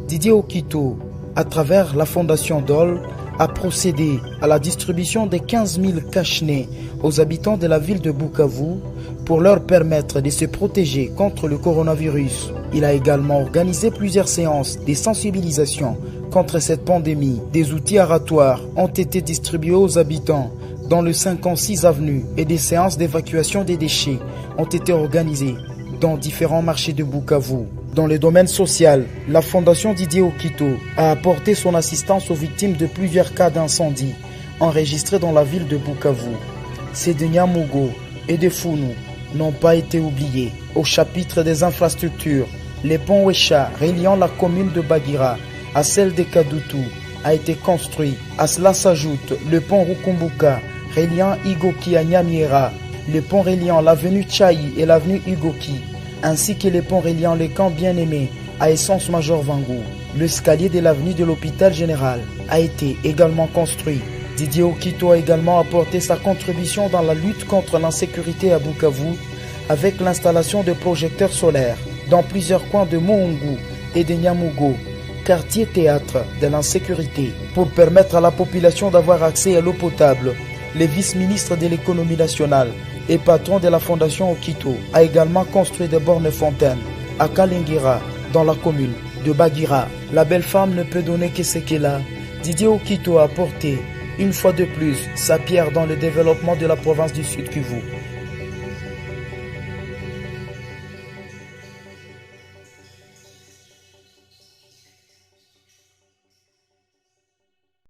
Didier Okito, à travers la Fondation DOL, a procédé à la distribution de 15 000 cache-nez aux habitants de la ville de Bukavu pour leur permettre de se protéger contre le coronavirus. Il a également organisé plusieurs séances de sensibilisation contre cette pandémie. Des outils aratoires ont été distribués aux habitants dans le 56 avenue et des séances d'évacuation des déchets ont été organisées dans différents marchés de Bukavu. Dans le domaine social, la Fondation Didier Okito a apporté son assistance aux victimes de plusieurs cas d'incendie enregistrés dans la ville de Bukavu. Ces de Nyamugo et de Funu n'ont pas été oubliés. Au chapitre des infrastructures, le pont Wesha reliant la commune de Bagira à celle de Kadutu a été construit. À cela s'ajoute le pont Rukumbuka reliant Igoki à Nyamiera, le pont reliant l'avenue Tchaï et l'avenue Igoki, ainsi que le pont reliant le camp Bien-Aimé à Essence Major Vangou. L'escalier de l'avenue de l'hôpital général a été également construit. Didier Okito a également apporté sa contribution dans la lutte contre l'insécurité à Bukavu avec l'installation de projecteurs solaires dans plusieurs coins de Moungu et de Nyamugo, quartier théâtre de l'insécurité, pour permettre à la population d'avoir accès à l'eau potable. Le vice-ministre de l'économie nationale et patron de la fondation Okito a également construit des bornes fontaines à Kalingira, dans la commune de Bagira. La belle femme ne peut donner que ce qu'elle a. Didier Okito a apporté une fois de plus sa pierre dans le développement de la province du Sud Kivu.